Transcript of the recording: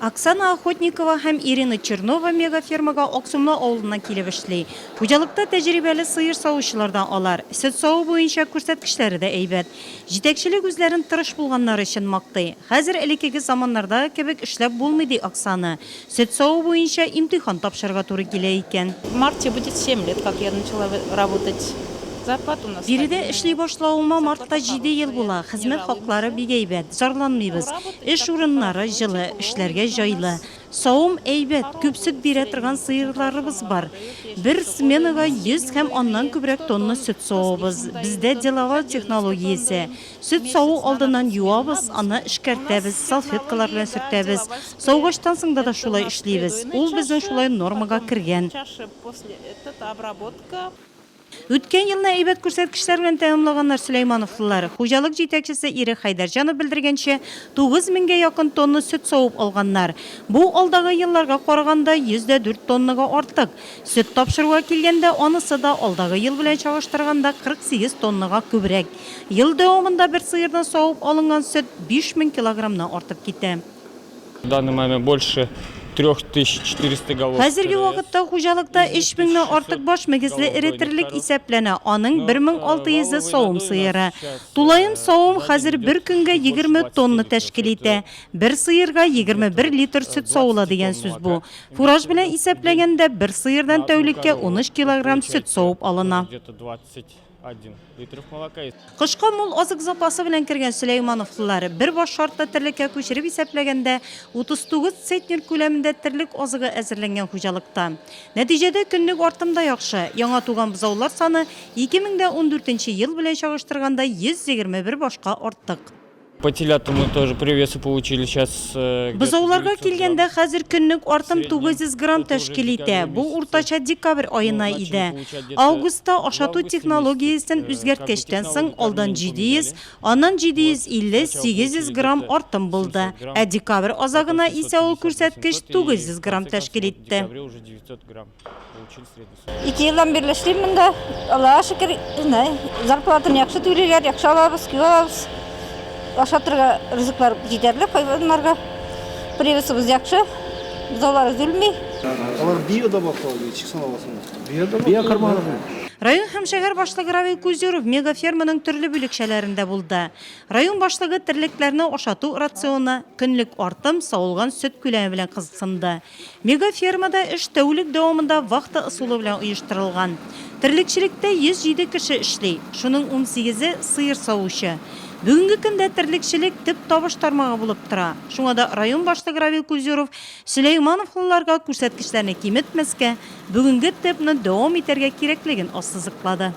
Оксана Охотникова һәм Ирина Чернова мегафермага Оксумлы авылына килеп эшли. Хуҗалыкта тәҗрибәле сыер савучылардан алар. Сөт саву буенча күрсәткечләре дә әйбәт. Җитәкчелек үзләрен тырыш булганнар өчен мактый. Хәзер элеккеге заманнарда кебек эшләп булмый ди Оксана. Сөт саву буенча имтихан тапшырырга туры килә икән. В марте будет 7 лет, как я начала работать. Зарплата у нас. Биредә эшли башлавыма мартта 7 ел була. Хезмәт хаклары бик әйбәт. Зарланмыйбыз. Эш урыннары җылы, эшләргә җайлы. Савым әйбәт, күп сөт бирә торган сыерларыбыз бар. Бер сменага 100 һәм аннан күбрәк тонна сөт савабыз. Бездә деловар технологиясе. Сөт саву алдыннан юабыз, аны эшкәртәбез, салфеткалар белән сөртәбез. Саугаштан соң да шулай эшлибез. Ул безнең шулай нормага кергән. Үткән елны әйбәт күрсәткечләр белән тәмамлаганнар Сөләймановлар. Хуҗалык җитәкчесе Ире Хайдарҗанов белдергәнчә, 9000-гә якын тонна сөт савып алганнар. Бу алдагы елларга караганда 104 тоннага артык. Сөт тапшыруга килгәндә, анысы да алдагы ел белән чагыштырганда 48 тоннага күбрәк. Ел дәвамында бер сыердан савып алынган сөт 5000 килограммнан артып китә. В данный момент больше 3400 голов. Хәзерге вакытта хуҗалыкта 3000-нән артык баш мөгезле эретерлек исәпләнә. Аның 1600-ы савым сыеры. Тулайым савым хәзер бер көнгә 20 тонна тәшкил итә. Бер сыерга 21 литр сөт савыла дигән сүз бу. Фураж белән исәпләгәндә бер сыердан тәүлеккә 13 килограмм сөт савып алына. Кышка мул азык запасы белән кергән Сөләймановлар бер баш шартта терлеккә күчереп исәпләгәндә 39 центнер күләмендә терлек азыгы әзерләнгән хуҗалыкта. Нәтиҗәдә көнлек артымда яхшы. Яңа туган бозаулар саны 2014 ел белән чагыштырганда 121 башка артык. По телятам мы тоже привесы получили сейчас. Бозауларга килгәндә хәзер көнлек артым 900 грамм тәшкил итә. Бу уртача декабрь аена иде. Августта ашату технологиясен үзгәрткәчтән соң алдан 700, аннан 750-800 грамм артым булды. Ә декабрь азагына исә ул күрсәткеч 900 грамм тәшкил итте. 2 елдан бирле эшлим монда. Аллага шөкер, зарплатаны яхшы түлиләр, яхшы алабыз, күп алабыз. Ашатырга ризыклар җитәрлек, хайваннарга привесыбыз яхшы, бозаулар үзелми. Алар биода башлау, чиксан аласың. Био кармагы. Район һәм шәһәр башлыгы Равил Кузеров мегаферманың төрле бүлекчәләрендә булды. Район башлыгы терлекләрне ашату рационы, көнлек артым, савылган сөт күләме белән кызыксынды. Мегафермада эш тәүлек дәвамында вахта ысулы белән оештырылган. Терлекчелектә 107 кеше эшли, шуның 18-е сыер савучы. Бүгенге көндә терлекчелек төп табыш тармагы булып тора. Шуңа да район башлыгы Равил Кузеров Сөләймановларга күрсәткечләрне киметмәскә, бүгенге төпне дәвам итәргә кирәклеген ассызыклады.